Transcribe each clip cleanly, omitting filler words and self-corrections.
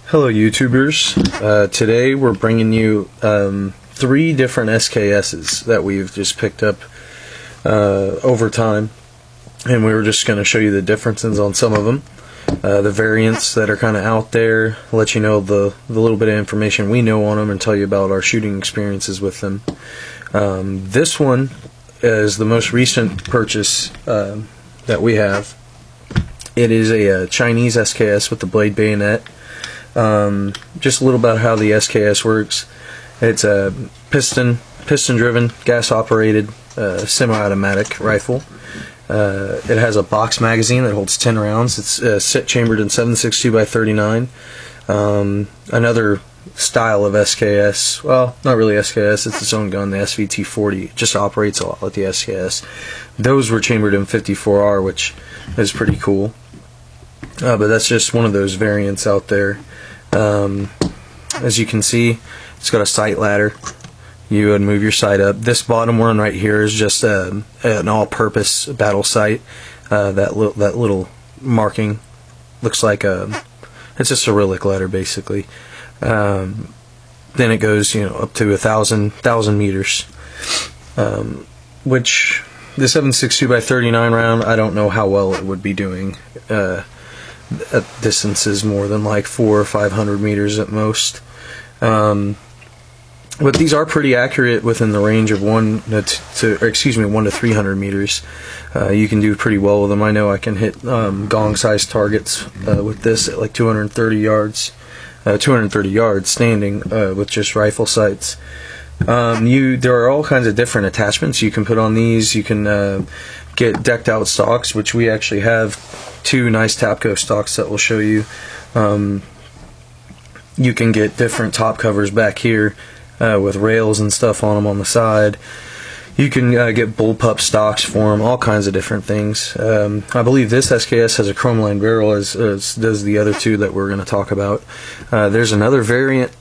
Hello YouTubers, today we're bringing you 3 different SKSs that we've just picked up over time, and we were just going to show you the differences on some of them, the variants that are kind of out there, let you know the little bit of information we know on them, and tell you about our shooting experiences with them. This one is the most recent purchase that we have. It is a Chinese SKS with the blade bayonet. Just a little about how the SKS works. It's a piston-driven, gas-operated, semi-automatic rifle. It has a box magazine that holds 10 rounds. It's chambered in 7.62 x 39. Another style of SKS, well, not really SKS, it's its own gun, the SVT-40. It just operates a lot like the SKS. Those were chambered in 54R, which is pretty cool. But that's just one of those variants out there. As you can see, it's got a sight ladder. You would move your sight up. This bottom one right here is just an all-purpose battle sight. That little marking looks like it's a Cyrillic letter basically. Then it goes, up to 1,000 meters, which the 7.62 x 39 round, I don't know how well it would be doing at distances more than like 400 or 500 meters at most. But these are pretty accurate within the range of 1 to 300 meters. You can do pretty well with them. I know I can hit gong-sized targets with this at like 230 yards standing with just rifle sights. There are all kinds of different attachments you can put on these. You can get decked out stocks, which we actually have 2 nice Tapco stocks that we'll show you. You can get different top covers back here with rails and stuff on them on the side. You can get bullpup stocks for them, all kinds of different things. I believe this SKS has a chrome line barrel, as does the other 2 that we're going to talk about. There's another variant,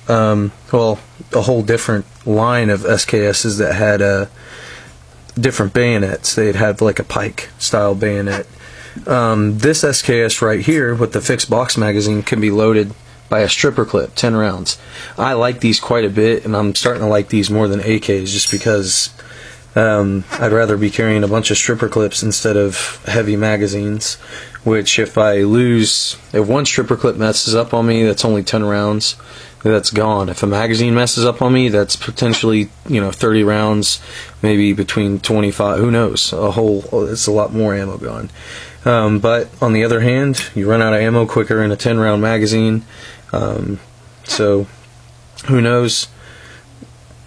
well, a whole different line of SKSs that had different bayonets. They'd have like a pike style bayonet. This SKS right here with the fixed box magazine can be loaded by a stripper clip, 10 rounds. I like these quite a bit, and I'm starting to like these more than AKs just because I'd rather be carrying a bunch of stripper clips instead of heavy magazines, which if one stripper clip messes up on me, that's only 10 rounds, that's gone. If a magazine messes up on me, that's potentially 30 rounds, maybe between 25, who knows, it's a lot more ammo gone. But on the other hand, you run out of ammo quicker in a 10 round magazine, so who knows.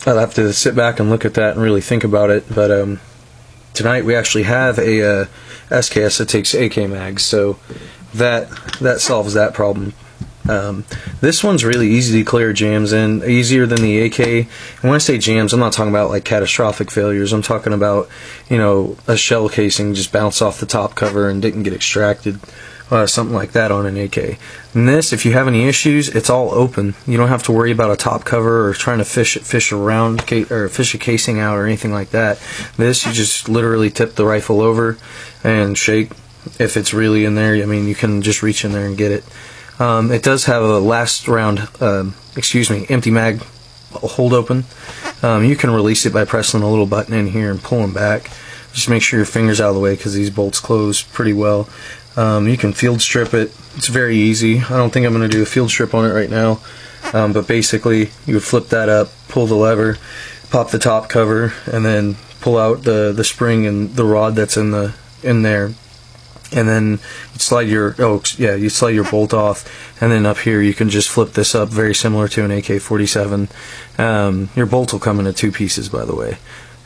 I'll have to sit back and look at that and really think about it. But tonight we actually have a SKS that takes AK mags, so that solves that problem. This one's really easy to clear jams in, easier than the AK. And when I say jams, I'm not talking about like catastrophic failures. I'm talking about, a shell casing just bounced off the top cover and didn't get extracted, something like that on an AK. And this, if you have any issues, it's all open. You don't have to worry about a top cover or trying to fish around or fish a casing out or anything like that. This, you just literally tip the rifle over and shake. If it's really in there, you can just reach in there and get it. It does have a last round, empty mag hold open. You can release it by pressing the little button in here and pulling back. Just make sure your finger's out of the way because these bolts close pretty well. You can field strip it. It's very easy. I don't think I'm going to do a field strip on it right now. But basically, you would flip that up, pull the lever, pop the top cover, and then pull out the spring and the rod that's in there. And then you slide your bolt off, and then up here you can just flip this up, very similar to an AK-47. Your bolt will come into 2 pieces, by the way,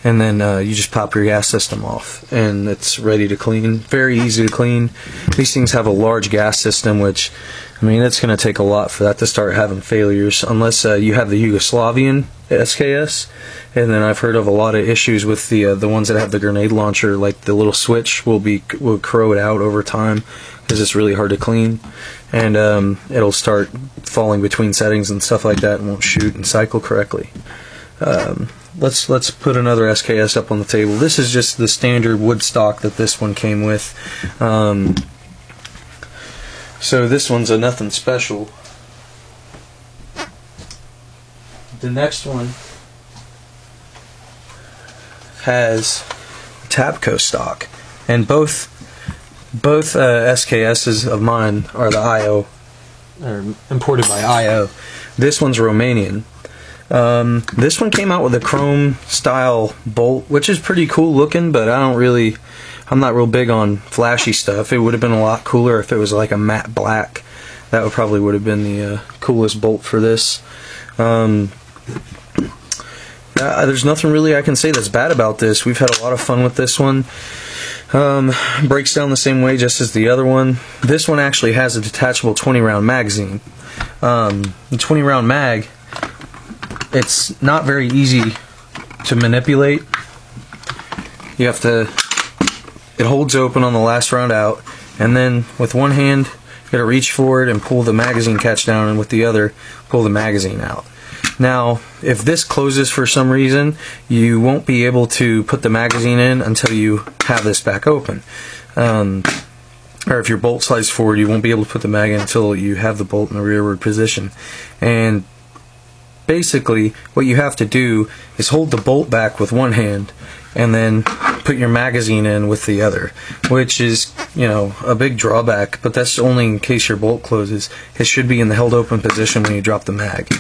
and then you just pop your gas system off, and it's ready to clean. Very easy to clean. These things have a large gas system, which it's going to take a lot for that to start having failures, unless you have the Yugoslavian SKS. And then I've heard of a lot of issues with the ones that have the grenade launcher, like the little switch will corrode out over time because it's really hard to clean, and it'll start falling between settings and stuff like that and won't shoot and cycle correctly. Let's put another SKS up on the table. This is just the standard wood stock that this one came with. So this one's a nothing special. The next one has Tapco stock, and both SKSs of mine are the IO, or imported by IO. This one's Romanian. This one came out with a chrome style bolt, which is pretty cool looking, but I'm not real big on flashy stuff. It would have been a lot cooler if it was like a matte black. That probably would have been the coolest bolt for this. There's nothing really I can say that's bad about this. We've had a lot of fun with this one. Breaks down the same way just as the other one. This one actually has a detachable 20 round magazine. The 20 round mag, it's not very easy to manipulate. You have to, it holds open on the last round out, and then with one hand you gotta reach for it and pull the magazine catch down, and with the other pull the magazine out. Now, if this closes for some reason, you won't be able to put the magazine in until you have this back open. Or if your bolt slides forward, you won't be able to put the mag in until you have the bolt in the rearward position. And basically, what you have to do is hold the bolt back with one hand and then put your magazine in with the other, which is, you know, a big drawback, but that's only in case your bolt closes. It should be in the held open position when you drop the mag.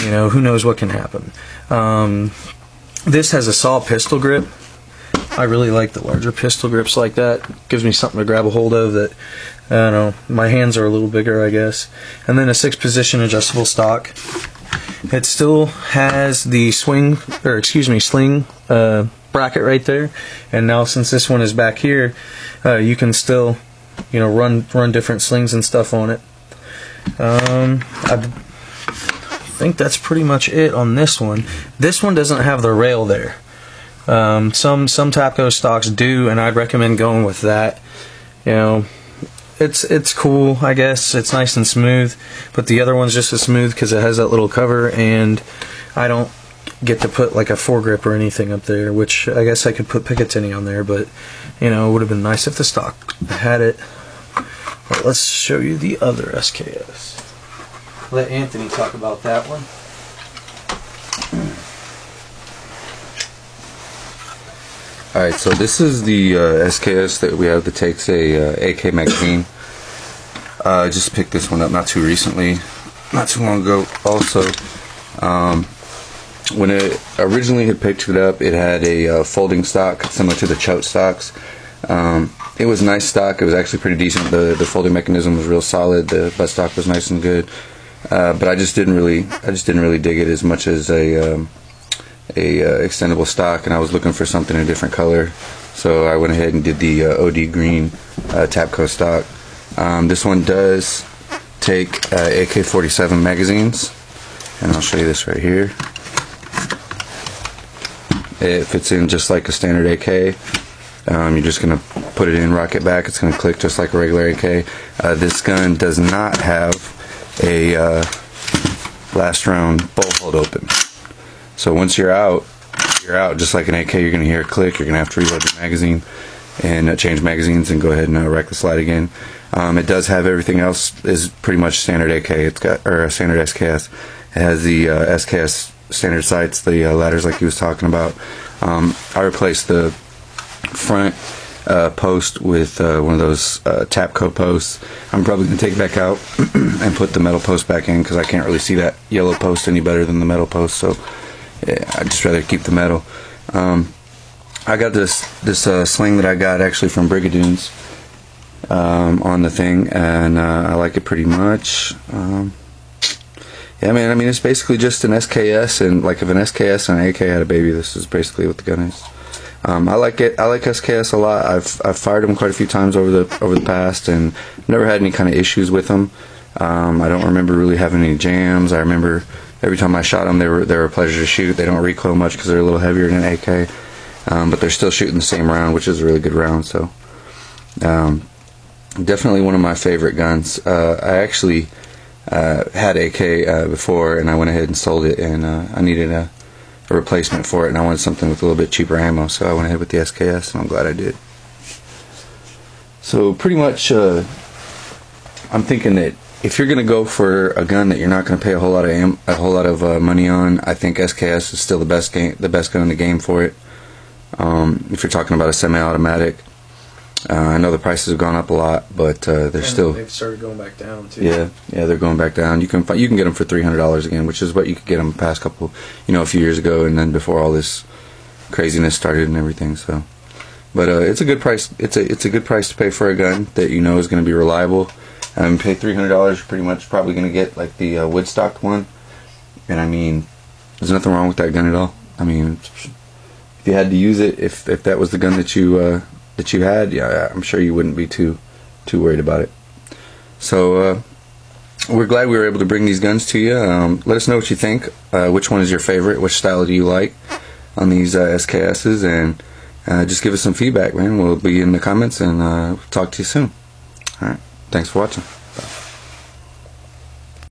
You know, who knows what can happen. This has a saw pistol grip. I really like the larger pistol grips like that. Gives me something to grab a hold of that, I don't know, my hands are a little bigger, I guess. And then a 6-position adjustable stock. It still has the sling bracket right there, and now since this one is back here, you can still, you know, run different slings and stuff on it. I think that's pretty much it on this one. This one doesn't have the rail there. Some Tapco stocks do, and I'd recommend going with that. You know, it's cool, I guess. It's nice and smooth, but the other one's just as smooth because it has that little cover, and I don't get to put like a foregrip or anything up there, which I guess I could put Picatinny on there, but you know, it would have been nice if the stock had it. But let's show you the other SKS. Let Anthony talk about that one. Alright, so this is the SKS that we have that takes a AK magazine. I just picked this one up not too recently, not too long ago also. When it originally had picked it up, it had a folding stock similar to the Choate stocks. It was nice stock. It was actually pretty decent. The folding mechanism was real solid. The butt stock was nice and good. But I just didn't really dig it as much as a extendable stock, and I was looking for something in a different color, so I went ahead and did the OD green Tapco stock. This one does take AK-47 magazines, and I'll show you this right here. It fits in just like a standard AK. You're just going to put it in, rock it back, it's going to click just like a regular AK. This gun does not have a last round bolt hold open. So once you're out just like an AK. You're going to hear a click, you're going to have to reload the magazine and change magazines and go ahead and rack the slide again. It does have everything else, is pretty much standard AK. It's got, or standard SKS. It has the SKS standard sights, the ladders like he was talking about. I replaced the front post with one of those Tapco posts. I'm probably going to take it back out and put the metal post back in because I can't really see that yellow post any better than the metal post, so yeah, I'd just rather keep the metal. I got this sling that I got actually from Brigadoons on the thing, and I like it pretty much. Yeah, man, I mean, it's basically just an SKS, and like if an SKS and an AK had a baby, this is basically what the gun is. I like it. I like SKS a lot. I've fired them quite a few times over the past, and never had any kind of issues with them. I don't remember really having any jams. I remember every time I shot them, they were a pleasure to shoot. They don't recoil much because they're a little heavier than an AK, but they're still shooting the same round, which is a really good round. So, definitely one of my favorite guns. I actually had AK before, and I went ahead and sold it, and I needed a replacement for it, and I wanted something with a little bit cheaper ammo, so I went ahead with the SKS, and I'm glad I did. So pretty much I'm thinking that if you're gonna go for a gun that you're not gonna pay a whole lot of money on, I think SKS is still the best gun in the game for it. If you're talking about a semi-automatic, I know the prices have gone up a lot, but they've started going back down too. Yeah, they're going back down. You can get them for $300 again, which is what you could get them past couple, a few years ago, and then before all this craziness started and everything. So, but it's a good price. It's a good price to pay for a gun that you know is going to be reliable. Pay $300, you're pretty much probably going to get like the Woodstock one, and I mean, there's nothing wrong with that gun at all. I mean, if you had to use it, if that was the gun that you had, yeah, I'm sure you wouldn't be too worried about it. So we're glad we were able to bring these guns to you. Let us know what you think. Which one is your favorite? Which style do you like on these SKSs? And just give us some feedback, man. We'll be in the comments, and talk to you soon. All right. Thanks for watching.